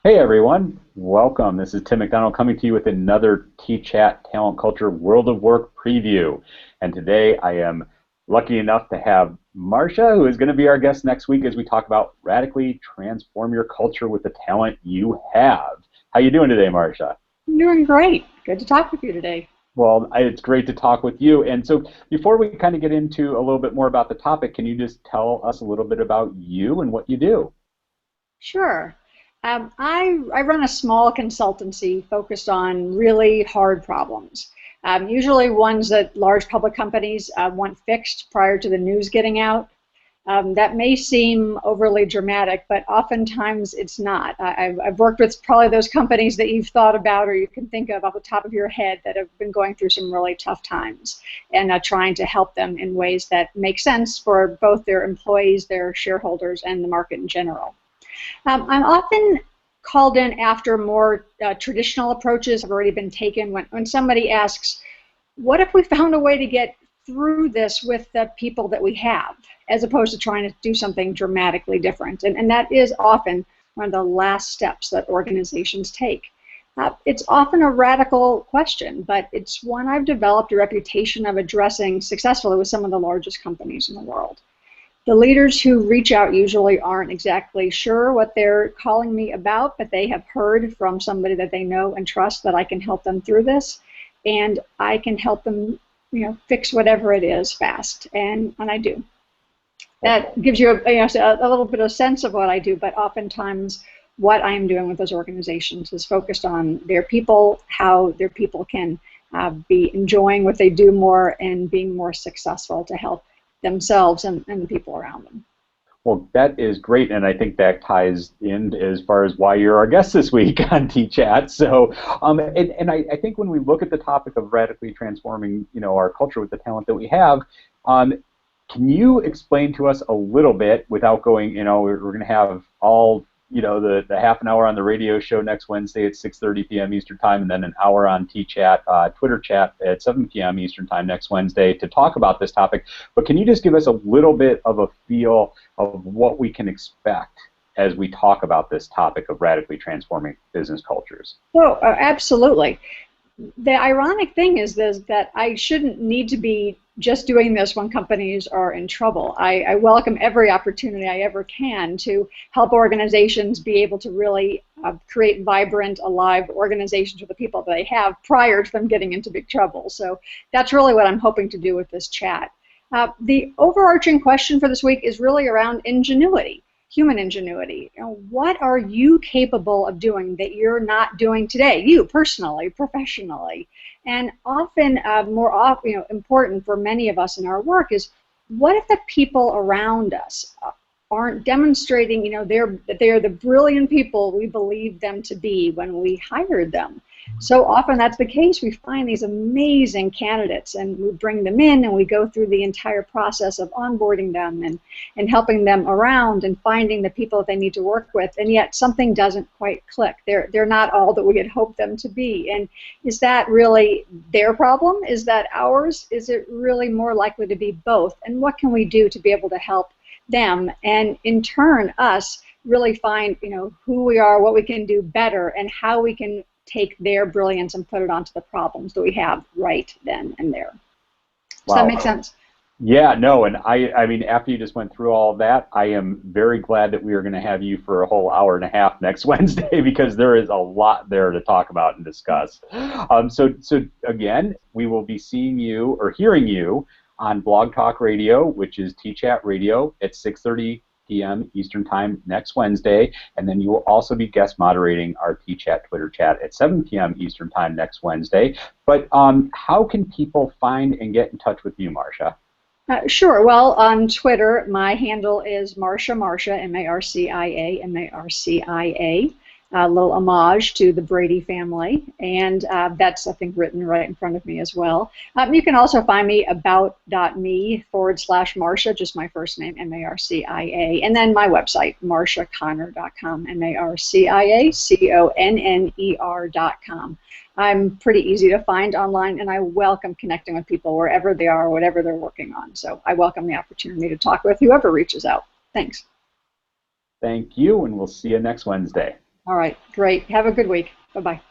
Hey everyone, welcome. This is Tim McDonald coming to you with another TChat Talent Culture World of Work preview. And today I am lucky enough to have Marcia, who is going to be our guest next week as we talk about radically transform your culture with the talent you have. How you doing today, Marcia? I'm doing great. Good to talk with you today. Well, it's great to talk with you. And so before we kind of get into a little bit more about the topic, can you just tell us a little bit about you and what you do? Sure. I run a small consultancy focused on really hard problems, usually ones that large public companies want fixed prior to the news getting out. That may seem overly dramatic, but oftentimes it's not. I've worked with probably those companies that you've thought about or you can think of off the top of your head that have been going through some really tough times and trying to help them in ways that make sense for both their employees, their shareholders, and the market in general. I'm often called in after more traditional approaches have already been taken when somebody asks, what if we found a way to get through this with the people that we have, as opposed to trying to do something dramatically different? And that is often one of the last steps that organizations take. It's often a radical question, but it's one I've developed a reputation of addressing successfully with some of the largest companies in the world. The leaders who reach out usually aren't exactly sure what they're calling me about, but they have heard from somebody that they know and trust that I can help them through this, and I can help them, fix whatever it is fast, and I do. That gives you a little bit of sense of what I do, but oftentimes what I'm doing with those organizations is focused on their people, how their people can be enjoying what they do more and being more successful to help themselves and the people around them. Well, that is great, and I think that ties in as far as why you're our guest this week on TChat. So, I think when we look at the topic of radically transforming, our culture with the talent that we have, can you explain to us a little bit without going, we're going to have all, the half an hour on the radio show next Wednesday at 6:30 p.m. Eastern Time, and then an hour on TChat, Twitter chat at 7 p.m. Eastern Time next Wednesday to talk about this topic. But can you just give us a little bit of a feel of what we can expect as we talk about this topic of radically transforming business cultures? Oh, absolutely. The ironic thing is that I shouldn't need to be just doing this when companies are in trouble. I welcome every opportunity I ever can to help organizations be able to really create vibrant, alive organizations for the people that they have prior to them getting into big trouble. So that's really what I'm hoping to do with this chat. The overarching question for this week is really around ingenuity. Human ingenuity. What are you capable of doing that you're not doing today? You personally, professionally, and often important for many of us in our work is what if the people around us aren't demonstrating, that they're the brilliant people we believed them to be when we hired them. So often that's the case. We find these amazing candidates and we bring them in and we go through the entire process of onboarding them and helping them around and finding the people that they need to work with, and yet something doesn't quite click. They're not all that we had hoped them to be. And is that really their problem? Is that ours? Is it really more likely to be both? And what can we do to be able to help them and in turn us really find who we are, what we can do better, and how we can take their brilliance and put it onto the problems that we have right then and there. Does that make sense? Yeah, no, and I mean, after you just went through all of that, I am very glad that we are going to have you for a whole hour and a half next Wednesday because there is a lot there to talk about and discuss. So again, we will be seeing you or hearing you on Blog Talk Radio, which is TChat Radio at 6:30 p.m. Eastern Time next Wednesday, and then you will also be guest moderating our TChat Twitter chat at 7 p.m. Eastern Time next Wednesday. But how can people find and get in touch with you, Marcia? Sure. Well, on Twitter, my handle is Marcia, M-A-R-C-I-A, M-A-R-C-I-A. A little homage to the Brady family, and that's, I think, written right in front of me as well. You can also find me about.me/Marcia, just my first name, M-A-R-C-I-A, and then my website, marciaconner.com, M-A-R-C-I-A-C-O-N-N-E-R.com. I'm pretty easy to find online, and I welcome connecting with people wherever they are, whatever they're working on. So I welcome the opportunity to talk with whoever reaches out. Thanks. Thank you, and we'll see you next Wednesday. All right, great. Have a good week. Bye-bye.